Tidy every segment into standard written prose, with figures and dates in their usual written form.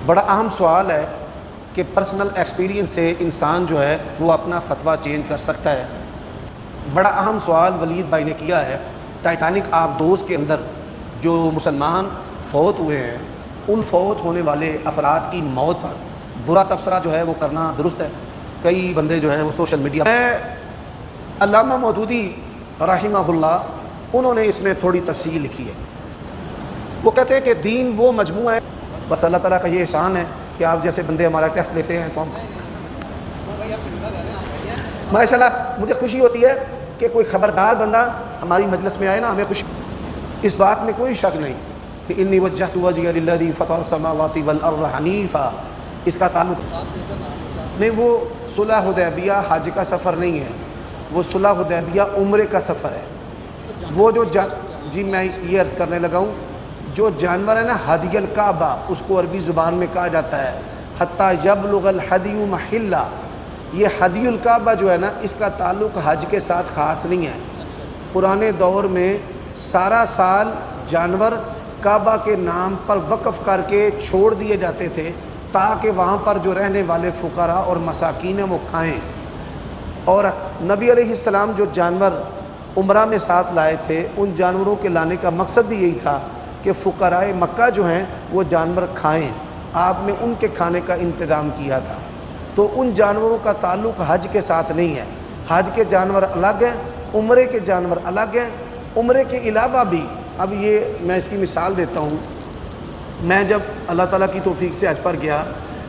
بڑا اہم سوال ہے کہ پرسنل ایکسپیرینس سے انسان جو ہے وہ اپنا فتویٰ چینج کر سکتا ہے۔ بڑا اہم سوال ولید بھائی نے کیا ہے، ٹائٹینک آبدوز کے اندر جو مسلمان فوت ہوئے ہیں ان فوت ہونے والے افراد کی موت پر برا تبصرہ جو ہے وہ کرنا درست ہے؟ کئی بندے جو ہیں وہ سوشل میڈیا علامہ مودودی رحمہ اللہ انہوں نے اس میں تھوڑی تفصیل لکھی ہے۔ وہ کہتے ہیں کہ دین وہ مجموعہ ہے، بس اللہ تعالیٰ کا یہ احسان ہے کہ آپ جیسے بندے ہمارا ٹیسٹ لیتے ہیں تو ہم ماشاءاللہ مجھے خوشی ہوتی ہے کہ کوئی خبردار بندہ ہماری مجلس میں آئے نا، ہمیں خوشی، اس بات میں کوئی شک نہیں کہ انی وجہت وجہی للذی فطر السماوات والارض حنیفا، اس کا تعلق نہیں، وہ صلح حدیبیہ حج کا سفر نہیں ہے، وہ صلح حدیبیہ عمرے کا سفر ہے۔ وہ جو جی میں یہ عرض کرنے لگا ہوں، جو جانور ہے نا ہدی الکعبہ، اس کو عربی زبان میں کہا جاتا ہے حتی یبلغ الحدی محلہ، یہ ہدی الکعبہ جو ہے نا اس کا تعلق حج کے ساتھ خاص نہیں ہے۔ پرانے دور میں سارا سال جانور کعبہ کے نام پر وقف کر کے چھوڑ دیے جاتے تھے تاکہ وہاں پر جو رہنے والے فقراء اور مساکین ہیں وہ کھائیں، اور نبی علیہ السلام جو جانور عمرہ میں ساتھ لائے تھے ان جانوروں کے لانے کا مقصد بھی یہی تھا کہ فقراء مکہ جو ہیں وہ جانور کھائیں، آپ نے ان کے کھانے کا انتظام کیا تھا۔ تو ان جانوروں کا تعلق حج کے ساتھ نہیں ہے، حج کے جانور الگ ہیں، عمرے کے جانور الگ ہیں۔ عمرے کے علاوہ بھی، اب یہ میں اس کی مثال دیتا ہوں، میں جب اللہ تعالیٰ کی توفیق سے حج پر گیا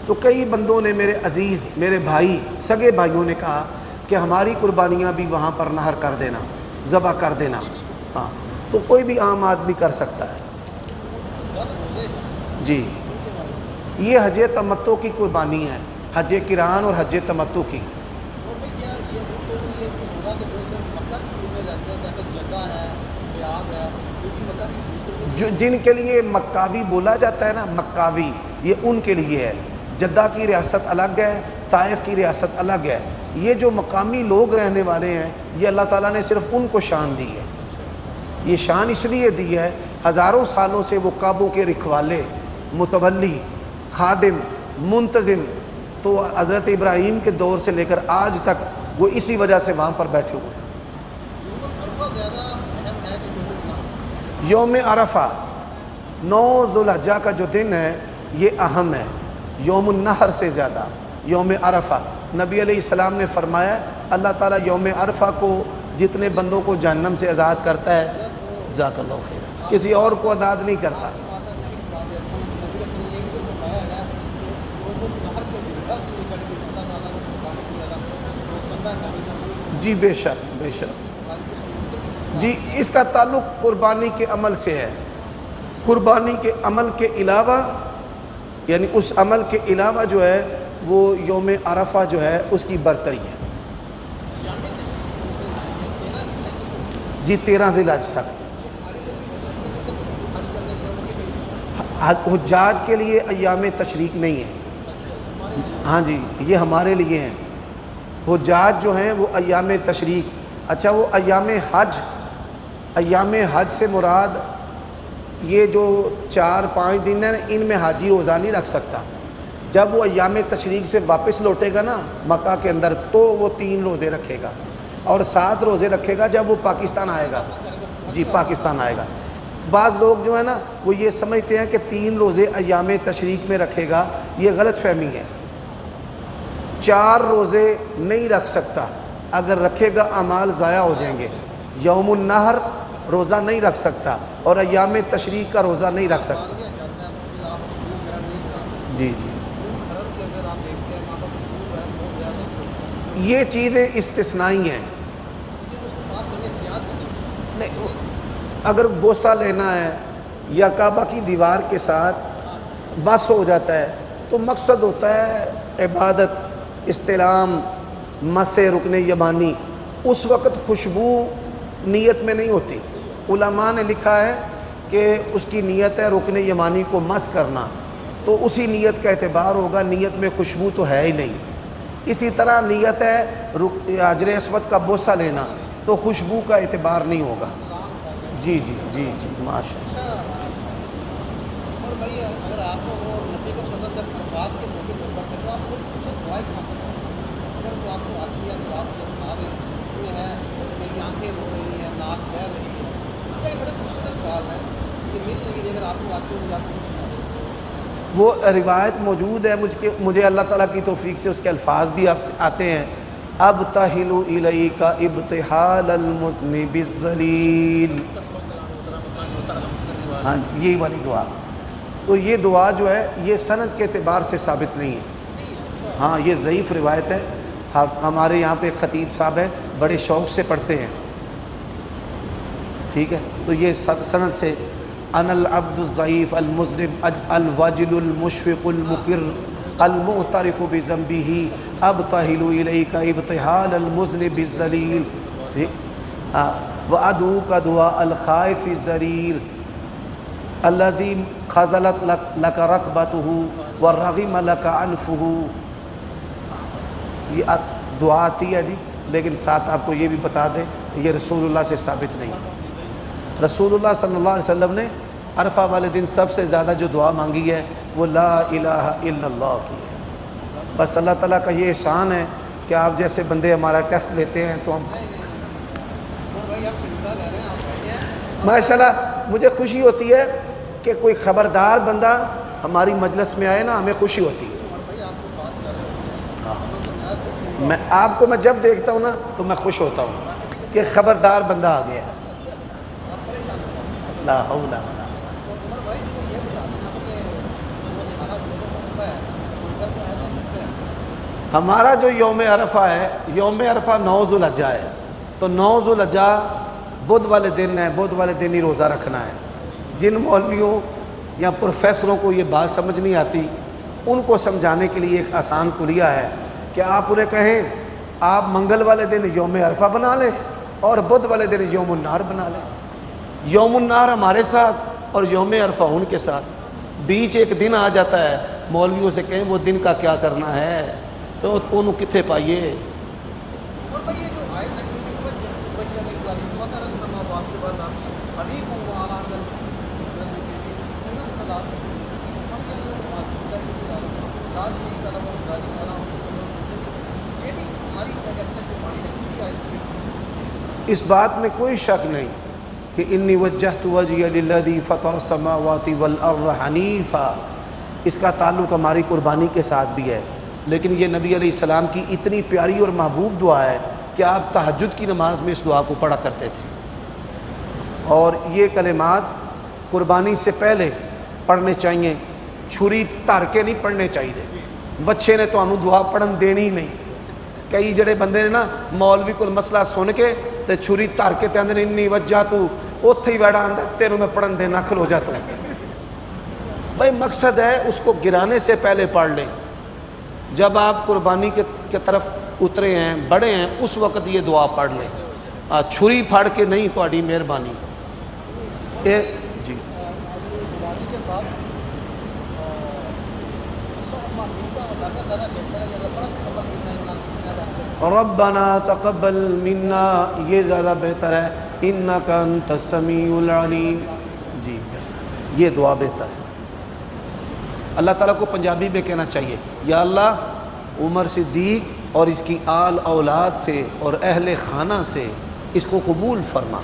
تو کئی بندوں نے، میرے عزیز، میرے بھائی، سگے بھائیوں نے کہا کہ ہماری قربانیاں بھی وہاں پر نہر کر دینا، ذبح کر دینا۔ ہاں، تو کوئی بھی عام آدمی کر سکتا ہے جی۔ یہ حج تمتع کی قربانی ہے، حج قران اور حج تمتع کی۔ جو جن کے لیے مکاوی بولا جاتا ہے نا، مکاوی، یہ ان کے لیے ہے۔ جدہ کی ریاست الگ ہے، طائف کی ریاست الگ ہے۔ یہ جو مقامی لوگ رہنے والے ہیں یہ اللہ تعالیٰ نے صرف ان کو شان دی ہے۔ یہ شان اس لیے دی ہے، ہزاروں سالوں سے وہ کعبوں کے رکھوالے، متولی، خادم، منتظم، تو حضرت ابراہیم کے دور سے لے کر آج تک وہ اسی وجہ سے وہاں پر بیٹھے ہوئے ہیں۔ یوم عرفہ 9 ذوالحجہ کا جو دن ہے یہ اہم ہے، یوم النحر سے زیادہ۔ یوم عرفہ نبی علیہ السلام نے فرمایا اللہ تعالیٰ یوم عرفہ کو جتنے بندوں کو جہنم سے آزاد کرتا ہے، جزاک اللہ خیر، کسی اور کو آزاد نہیں کرتا۔ جی بے شک، بے شک جی، اس کا تعلق قربانی کے عمل سے ہے۔ قربانی کے عمل کے علاوہ، یعنی اس عمل کے علاوہ جو ہے وہ یوم عرفہ جو ہے اس کی برتری ہے جی، 13 ذی الحجہ تک۔ حجاج کے لیے ایام تشریق نہیں ہے، ہاں جی، یہ ہمارے لیے ہیں۔ حجاج جو ہیں وہ ایام تشریق، اچھا وہ ایام حج سے مراد یہ جو 4-5 دن ہیں ان میں حاجی روزہ نہیں رکھ سکتا۔ جب وہ ایام تشریق سے واپس لوٹے گا نا مکہ کے اندر تو وہ 3 روزے رکھے گا اور 7 روزے رکھے گا جب وہ پاکستان آئے گا، جی پاکستان آئے گا۔ بعض لوگ جو ہے نا وہ یہ سمجھتے ہیں کہ 3 روزے ایام تشریق میں رکھے گا، یہ غلط فہمی ہے۔ 4 روزے نہیں رکھ سکتا، اگر رکھے گا اعمال ضائع ہو جائیں گے۔ یوم النحر روزہ نہیں رکھ سکتا اور ایام تشریق کا روزہ نہیں رکھ سکتا۔ جی جی، یہ چیزیں استثنائی ہیں۔ نہیں، اگر بوسہ لینا ہے یا کعبہ کی دیوار کے ساتھ مس ہو جاتا ہے تو مقصد ہوتا ہے عبادت، استلام، مس رکن یمانی، اس وقت خوشبو نیت میں نہیں ہوتی۔ علماء نے لکھا ہے کہ اس کی نیت ہے رکن یمانی کو مس کرنا، تو اسی نیت کا اعتبار ہوگا، نیت میں خوشبو تو ہے ہی نہیں۔ اسی طرح نیت ہے حجر اسود کا بوسہ لینا تو خوشبو کا اعتبار نہیں ہوگا۔ جی جی جی جی، ماشاء اللہ۔ اور بھائی اگر آپ کو وہ نبی کا فضل جب میں ہے میری آنکھیں رو رہی ہیں، ناک بہہ رہی ہے، اس کا یہ بڑے مختصر الفاظ ہیں کہ مل نہیں رہی، اگر آپ کو آتی ہو تو آپ کو سنا دیں۔ وہ روایت موجود ہے، مجھے اللہ تعالیٰ کی توفیق سے اس کے الفاظ بھی آتے ہیں، ابتہل الیک ابتحال المذنب الذلیل، ہاں یہی والی دعا۔ تو یہ دعا جو ہے یہ سند کے اعتبار سے ثابت نہیں ہے، ہاں یہ ضعیف روایت ہے۔ ہمارے یہاں پہ ایک خطیب صاحب ہے، بڑے شوق سے پڑھتے ہیں، ٹھیک ہے، تو یہ سند سے انا العبد الضعیف المذنب الوجل المشفق المقر المعترف بذنبه ابتہل الیک ابتحال المذنب الذلیل، وادعوک دعاء الخائف الضریر الذی خذلت لک رکبتہ ورغم لک انفہ۔ یہ دعا آتی ہے جی، لیکن ساتھ آپ کو یہ بھی بتا دیں یہ رسول اللہ سے ثابت نہیں ہے۔ رسول اللہ صلی اللہ علیہ وسلم نے عرفہ والے دن سب سے زیادہ جو دعا مانگی ہے وہ لا الہ الا اللہ کی ہے۔ بس اللہ تعالیٰ کا یہ احسان ہے کہ آپ جیسے بندے ہمارا ٹیسٹ لیتے ہیں تو ہم ماشاءاللہ مجھے خوشی ہوتی ہے کہ کوئی خبردار بندہ ہماری مجلس میں آئے نا، ہمیں خوشی ہوتی ہے۔ میں آپ کو جب دیکھتا ہوں نا تو میں خوش ہوتا ہوں کہ خبردار بندہ آ گیا۔ لا حول ولا ہمارا جو یوم عرفہ ہے، یوم عرفہ 9 ذوالحجہ ہے، تو 9 ذوالحجہ بدھ والے دن ہے، بدھ والے دن ہی روزہ رکھنا ہے۔ جن مولویوں یا پروفیسروں کو یہ بات سمجھ نہیں آتی ان کو سمجھانے کے لیے ایک آسان کلیہ ہے کہ آپ انہیں کہیں آپ منگل والے دن یوم عرفہ بنا لیں اور بدھ والے دن یوم النار بنا لیں۔ یوم النار ہمارے ساتھ اور یوم عرفہ ان کے ساتھ، بیچ ایک دن آ جاتا ہے، مولویوں سے کہیں وہ دن کا کیا کرنا ہے، تو انہوں کتنے پائیے۔ اور بھائی یہ جو آیت ہے یہ بھی ہماری کیا کہتے ہیں قربانی سے بھی آتی ہے۔ اس بات میں کوئی شک نہیں کہ انی وجہت وجہی للذی فطر السماوات والارض حنیفا، اس کا تعلق ہماری قربانی کے ساتھ بھی ہے، لیکن یہ نبی علیہ السلام کی اتنی پیاری اور محبوب دعا ہے کہ آپ تہجد کی نماز میں اس دعا کو پڑھا کرتے تھے، اور یہ کلمات قربانی سے پہلے پڑھنے چاہیے، چھری تار کے نہیں پڑھنے چاہیے۔ وچھے نے تو انہوں دعا پڑھن دینی ہی نہیں۔ کئی جڑے بندے نے نا مولوی کو مسئلہ سن کے تے چھری تار کے تے اندر انی وجہ تو اوتھے ہی بیٹھا آندا تینوں میں پڑھن دینا کھلو جاتا ہوں۔ بھائی مقصد ہے اس کو گرانے سے پہلے پڑھ لیں، جب آپ قربانی کے طرف اترے ہیں بڑے ہیں اس وقت یہ دعا پڑھ لیں، چھری پھاڑ کے نہیں، تہاڈی مہربانی۔ جی قربانی کے بعد ربنا تقبل منا، یہ زیادہ بہتر ہے، انک انت السمیع العلیم، جی بس یہ دعا بہتر ہے۔ اللہ تعالیٰ کو پنجابی میں کہنا چاہیے یا اللہ عمر صدیق اور اس کی آل اولاد سے اور اہل خانہ سے اس کو قبول فرما۔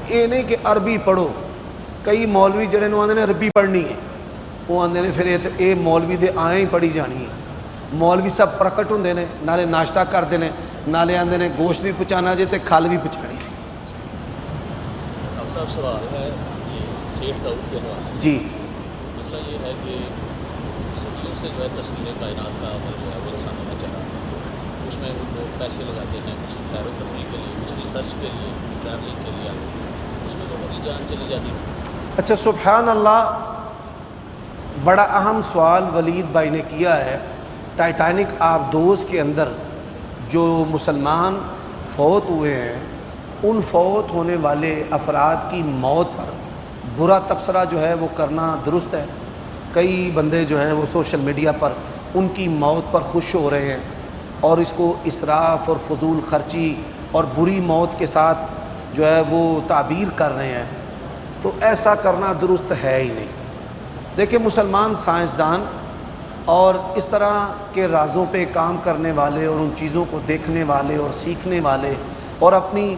یہ نہیں کہ عربی پڑھو، کئی مولوی جڑے نو آندے نے عربی پڑھنی ہے، وہ آندے نے پھر یہ مولوی دے آئیں ہی پڑھی جانی ہے۔ مولوی سب پرکٹ ہوندے نے، نالے ناشتہ کردے نے، نالے آندے نے گوشت بھی پہنچانا جے تے کھال بھی پہنچانی سی۔ اب صاحب سوال ہے یہ سیٹھ داؤد کے حوالے جی مسئلہ یہ ہے کہ صدیوں سے جو ہے تصویر کائنات کا عمل جو ہے وہ انسانوں میں چلا، اس میں وہ لوگ پیسے لگاتے ہیں، کچھ سیر و تفریح کے لیے، کچھ ریسرچ کے لیے، کچھ ٹریولنگ کے لیے، اس میں لوگوں کی جان چلی جاتی ہے۔ اچھا سبحان اللہ، بڑا اہم سوال ولید بھائی نے کیا ہے۔ ٹائٹینک آبدوز کے اندر جو مسلمان فوت ہوئے ہیں ان فوت ہونے والے افراد کی موت پر برا تبصرہ جو ہے وہ کرنا درست ہے۔ کئی بندے جو ہیں وہ سوشل میڈیا پر ان کی موت پر خوش ہو رہے ہیں اور اس کو اسراف اور فضول خرچی اور بری موت کے ساتھ جو ہے وہ تعبیر کر رہے ہیں، تو ایسا کرنا درست ہے ہی نہیں۔ دیکھیں مسلمان سائنسدان اور اس طرح کے رازوں پہ کام کرنے والے اور ان چیزوں کو دیکھنے والے اور سیکھنے والے اور اپنی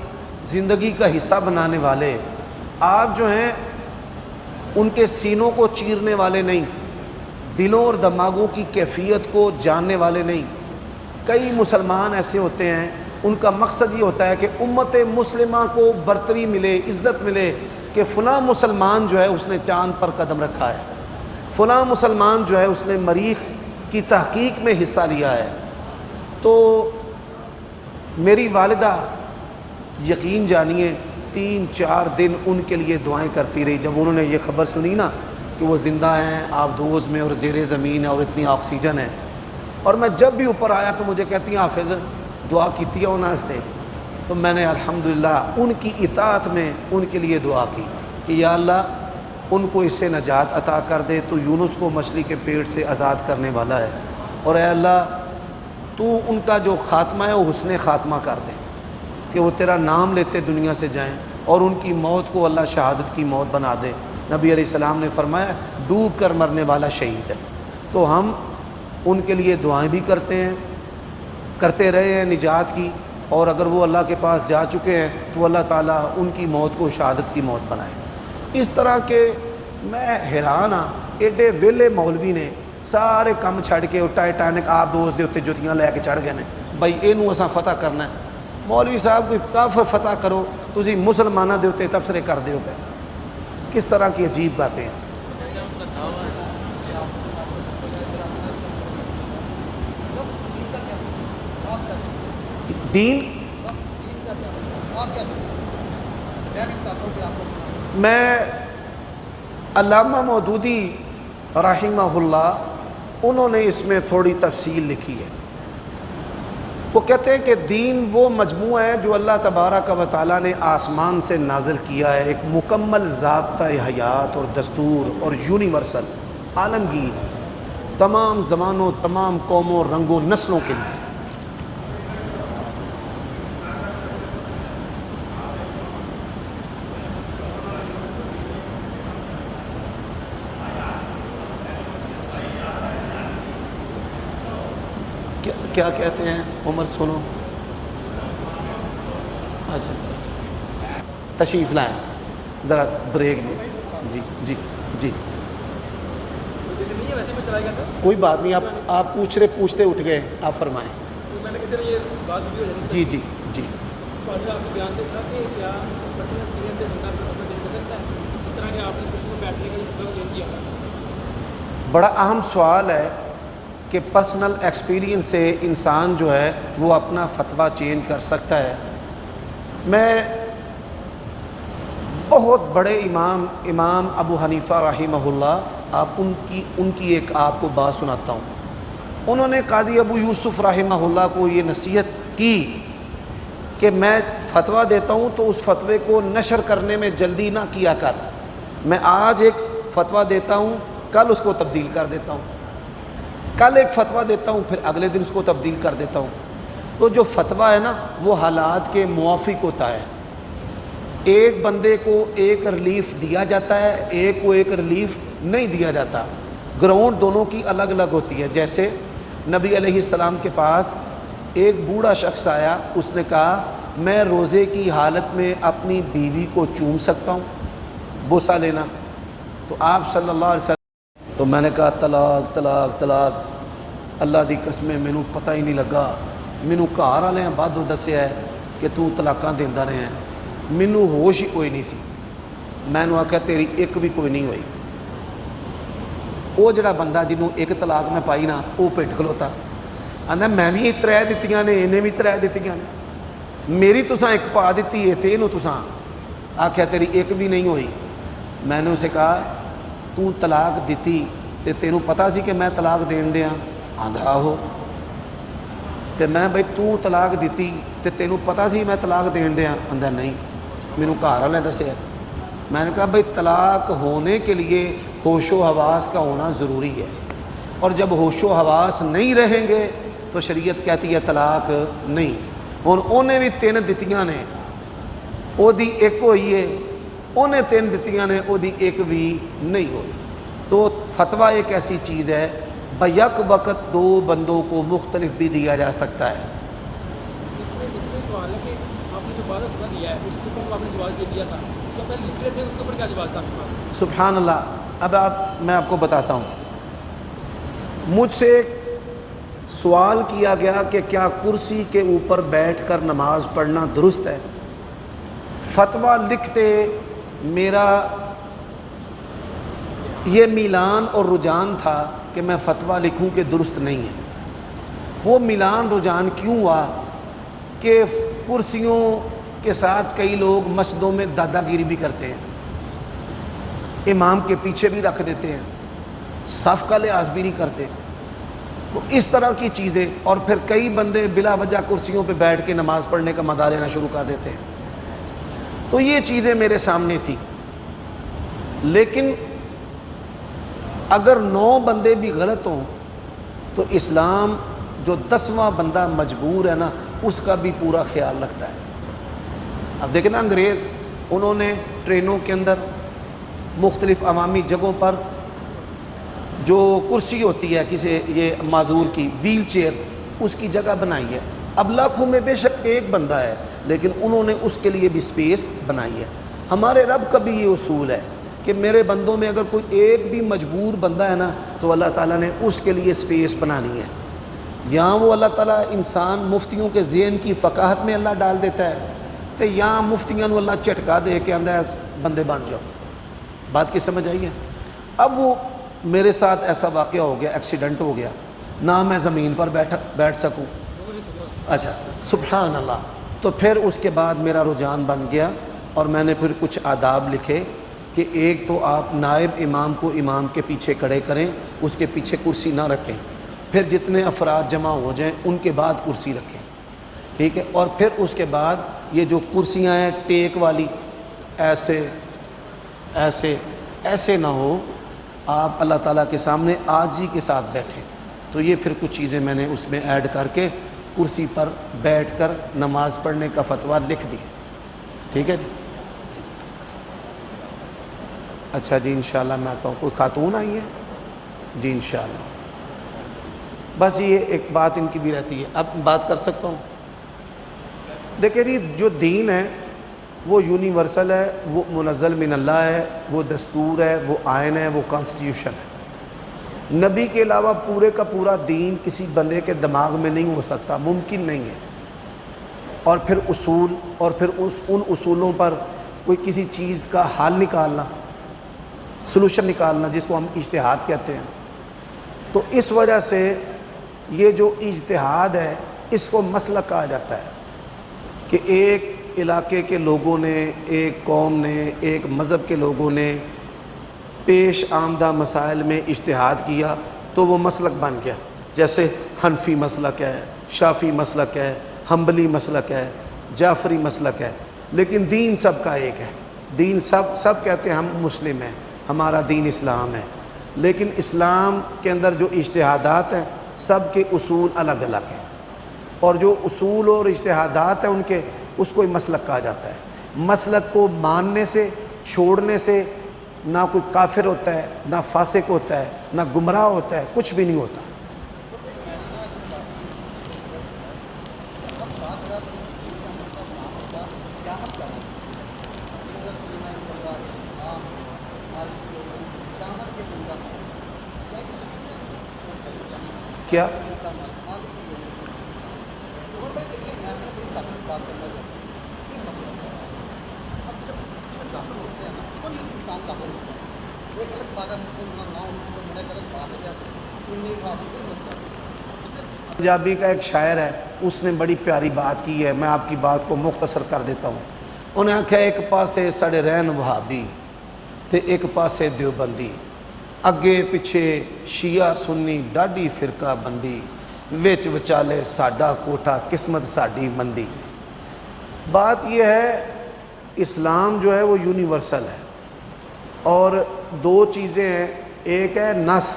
زندگی کا حصہ بنانے والے، آپ جو ہیں ان کے سینوں کو چیرنے والے نہیں، دلوں اور دماغوں کی کیفیت کو جاننے والے نہیں۔ کئی مسلمان ایسے ہوتے ہیں، ان کا مقصد یہ ہوتا ہے کہ امت مسلمہ کو برتری ملے، عزت ملے، کہ فلاں مسلمان جو ہے اس نے چاند پر قدم رکھا ہے، فلاں مسلمان جو ہے اس نے مریخ کی تحقیق میں حصہ لیا ہے۔ تو میری والدہ یقین جانیے 3-4 دن ان کے لیے دعائیں کرتی رہی۔ جب انہوں نے یہ خبر سنی نا کہ وہ زندہ ہیں، آبدوز میں اور زیر زمین ہے اور اتنی آکسیجن ہے، اور میں جب بھی اوپر آیا تو مجھے کہتی ہیں حافظ دعا کیتی ہے انہوں نے، تو میں نے الحمدللہ ان کی اطاعت میں ان کے لیے دعا کی کہ یا اللہ ان کو اس سے نجات عطا کر دے، تو یونس کو مچھلی کے پیٹ سے آزاد کرنے والا ہے، اور اے اللہ تو ان کا جو خاتمہ ہے وہ حسن خاتمہ کر دے، کہ وہ تیرا نام لیتے دنیا سے جائیں، اور ان کی موت کو اللہ شہادت کی موت بنا دے۔ نبی علیہ السلام نے فرمایا ڈوب کر مرنے والا شہید ہے۔ تو ہم ان کے لیے دعائیں بھی کرتے رہے ہیں نجات کی، اور اگر وہ اللہ کے پاس جا چکے ہیں تو اللہ تعالیٰ ان کی موت کو شہادت کی موت بنائے۔ اس طرح کے میں حیران ہاں، ایڈے ویلے مولوی نے سارے کم چھڑ کے ٹائٹینک آپ دوست دے اتنے جتیاں لے کے چڑھ گئے نے، بھائی یہ اساں فتح کرنا ہے۔ مولوی صاحب کوئی کافر فتح کرو، تسی مسلمانہ دے اتنے تبصرے کر دیو پہ، کس طرح کی عجیب باتیں ہیں۔ دین میں علامہ مودودی رحمہ اللہ انہوں نے اس میں تھوڑی تفصیل لکھی ہے۔ وہ کہتے ہیں کہ دین وہ مجموعہ ہے جو اللہ تبارک و تعالیٰ نے آسمان سے نازل کیا ہے، ایک مکمل ضابطہ حیات اور دستور اور یونیورسل عالمگیر، تمام زمانوں، تمام قوموں، رنگوں، نسلوں کے لیے۔ کیا کہتے ہیں عمر سنو؟ اچھا تشریف لائیں ذرا بریک جی جی جی کوئی بات نہیں، آپ پوچھتے اٹھ گئے، آپ فرمائیں۔ جی جی جی بڑا اہم سوال ہے کہ پرسنل ایکسپیرینس سے انسان جو ہے وہ اپنا فتویٰ چینج کر سکتا ہے۔ میں بہت بڑے امام ابو حنیفہ رحمہ اللہ، آپ ان کی ایک آپ کو بات سناتا ہوں۔ انہوں نے قاضی ابو یوسف رحمہ اللہ کو یہ نصیحت کی کہ میں فتویٰ دیتا ہوں تو اس فتوے کو نشر کرنے میں جلدی نہ کیا کر، میں آج ایک فتویٰ دیتا ہوں، کل اس کو تبدیل کر دیتا ہوں، کل ایک فتویٰ دیتا ہوں، پھر اگلے دن اس کو تبدیل کر دیتا ہوں۔ تو جو فتویٰ ہے نا وہ حالات کے موافق ہوتا ہے، ایک بندے کو ایک ریلیف دیا جاتا ہے، ایک کو ایک ریلیف نہیں دیا جاتا، گراؤنڈ دونوں کی الگ الگ ہوتی ہے۔ جیسے نبی علیہ السلام کے پاس ایک بوڑھا شخص آیا، اس نے کہا میں روزے کی حالت میں اپنی بیوی کو چوم سکتا ہوں، بوسہ لینا؟ تو آپ صلی اللہ علیہ وسلم، تو میں نے کہا طلاق طلاق طلاق، اللہ دی قسم مینوں پتہ ہی نہیں لگا، مینوں گھر والے بعد دسیا ہے کہ تو طلاقاں دیندا رہے ہیں، مینوں ہوش ہی کوئی نہیں سی۔ میں نے آخیا تیری ایک بھی کوئی نہیں ہوئی۔ وہ جڑا بندہ جنوں ایک طلاق میں پائی نا وہ پٹ کھلوتا، آندا میں بھی 3 دتیاں نے، انہیں بھی 3 دتیاں نے، میری تساں ایک پا دیتی ہے تے اینوں تساں آخیا تیری ایک بھی نہیں ہوئی۔ میں نے اسے کہا تو طلاق دیتی تے تینوں پتہ سی کہ میں طلاق دین دیا؟ آندا ہو تے میں بھائی تو طلاق دیتی تے تینوں پتہ سی میں طلاق دین دیا؟ آندا نہیں، مینوں گھر والے دسیا۔ میں نے کہا بھائی طلاق ہونے کے لیے ہوش و حواس کا ہونا ضروری ہے، اور جب ہوش و حواس نہیں رہیں گے تو شریعت کہتی ہے طلاق نہیں۔ ہن انہیں بھی 3 دتیاں نے، وہ دی ایک ہوئی ہے، انہیں 3 دتیاں نے، وہ دی ایک بھی نہیں ہوئی۔ تو فتویٰ ایک ایسی چیز ہے بیک وقت 2 بندوں کو مختلف بھی دیا جا سکتا ہے۔ اس میں سوال ہے کہ آپ نے بعد خدا دیا ہے اس کے اوپر آپ نے جواز دے دیا تھا، جو پہلے لکھ رہے تھے اس کے اوپر کیا جواز تھا آپ کے پاس؟ سبحان اللہ. اب میں آپ کو بتاتا ہوں. مجھ سے سوال کیا گیا کہ کیا کرسی کے اوپر بیٹھ کر نماز پڑھنا درست ہے. فتویٰ لکھتے میرا یہ میلان اور رجحان تھا کہ میں فتویٰ لکھوں کہ درست نہیں ہے. وہ میلان رجحان کیوں ہوا کہ کرسیوں کے ساتھ کئی لوگ مسجدوں میں دادا گیری بھی کرتے ہیں، امام کے پیچھے بھی رکھ دیتے ہیں، صف کا لحاظ بھی نہیں کرتے. تو اس طرح کی چیزیں، اور پھر کئی بندے بلا وجہ کرسیوں پہ بیٹھ کے نماز پڑھنے کا مدعا لینا شروع کر دیتے ہیں. تو یہ چیزیں میرے سامنے تھی. لیکن اگر 9 بندے بھی غلط ہوں تو اسلام جو 10واں بندہ مجبور ہے نا، اس کا بھی پورا خیال رکھتا ہے. اب دیکھیں نا، انگریز انہوں نے ٹرینوں کے اندر مختلف عوامی جگہوں پر جو کرسی ہوتی ہے کسی یہ معذور کی ویل چیئر، اس کی جگہ بنائی ہے. اب لاکھوں میں بے شک ایک بندہ ہے، لیکن انہوں نے اس کے لیے بھی سپیس بنائی ہے. ہمارے رب کا بھی یہ اصول ہے کہ میرے بندوں میں اگر کوئی ایک بھی مجبور بندہ ہے نا تو اللہ تعالیٰ نے اس کے لیے سپیس بنانی ہے. یہاں وہ اللہ تعالیٰ انسان مفتیوں کے ذہن کی فقاہت میں اللہ ڈال دیتا ہے، تو یہاں مفتیاں نو اللہ چٹکا دے کے آندہ بندے بن جاؤ. بات کی سمجھ آئی ہے؟ اب وہ میرے ساتھ ایسا واقعہ ہو گیا، ایکسیڈنٹ ہو گیا، نہ میں زمین پر بیٹھ سکوں. اچھا سبحان اللہ. تو پھر اس کے بعد میرا رجحان بن گیا اور میں نے پھر کچھ آداب لکھے کہ ایک تو آپ نائب امام کو امام کے پیچھے کھڑے کریں، اس کے پیچھے کرسی نہ رکھیں. پھر جتنے افراد جمع ہو جائیں ان کے بعد کرسی رکھیں، ٹھیک ہے. اور پھر اس کے بعد یہ جو کرسیاں ہیں ٹیک والی، ایسے ایسے ایسے نہ ہو، آپ اللہ تعالیٰ کے سامنے عاجزی کے ساتھ بیٹھیں. تو یہ پھر کچھ چیزیں میں نے اس میں ایڈ کر کے کرسی پر بیٹھ کر نماز پڑھنے کا فتویٰ لکھ دیا. ٹھیک ہے جی. اچھا جی، انشاءاللہ میں آتا ہوں. کوئی خاتون آئی ہے جی؟ انشاءاللہ. بس یہ ایک بات ان کی بھی رہتی ہے. اب بات کر سکتا ہوں. دیکھیں جی، جو دین ہے وہ یونیورسل ہے، وہ منزل من اللہ ہے، وہ دستور ہے، وہ آئین ہے، وہ کانسٹیٹیوشن ہے. نبی کے علاوہ پورے کا پورا دین کسی بندے کے دماغ میں نہیں ہو سکتا، ممکن نہیں ہے. اور پھر اصول، اور پھر ان اصولوں پر کوئی کسی چیز کا حل نکالنا، سلوشن نکالنا، جس کو ہم اجتہاد کہتے ہیں. تو اس وجہ سے یہ جو اجتہاد ہے اس کو مسلک کہا جاتا ہے کہ ایک علاقے کے لوگوں نے، ایک قوم نے، ایک مذہب کے لوگوں نے پیش آمدہ مسائل میں اجتہاد کیا تو وہ مسلک بن گیا. جیسے حنفی مسلک ہے، شافعی مسلک ہے، حنبلی مسلک ہے، جعفری مسلک ہے. لیکن دین سب کا ایک ہے. دین سب کہتے ہیں ہم مسلم ہیں، ہمارا دین اسلام ہے. لیکن اسلام کے اندر جو اجتہادات ہیں سب کے اصول الگ الگ ہیں، اور جو اصول اور اجتہادات ہیں ان کے، اس کو مسلک کہا جاتا ہے. مسلک کو ماننے سے، چھوڑنے سے نہ کوئی کافر ہوتا ہے، نہ فاسق ہوتا ہے، نہ گمراہ ہوتا ہے، کچھ بھی نہیں ہوتا. کیا پنجابی کا ایک شاعر ہے، اس نے بڑی پیاری بات کی ہے، میں آپ کی بات کو مختصر کر دیتا ہوں. انہیں آکھا ایک پاسے ساڑے رہن وہابی تے ایک پاسے دیوبندی، اگے پیچھے شیعہ سنی ڈاڈی فرقہ بندی، وچ وچالے ساڈا کوٹھا قسمت ساڈی مندی. بات یہ ہے اسلام جو ہے وہ یونیورسل ہے، اور دو چیزیں ہیں. ایک ہے نص،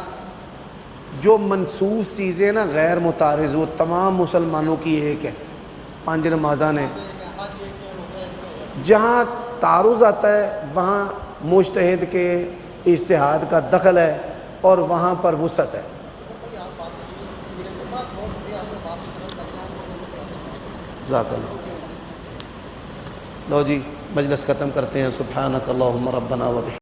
جو منصوص چیزیں نا غیر متعارض، وہ تمام مسلمانوں کی ایک ہے. 5 نمازاں نے، جہاں تعارض آتا ہے وہاں مجتہد کے اجتہاد کا دخل ہے اور وہاں پر وسعت ہے. جزاک اللہ. لو جی مجلس ختم کرتے ہیں. سبحانک اللہم ربنا و بحمدک.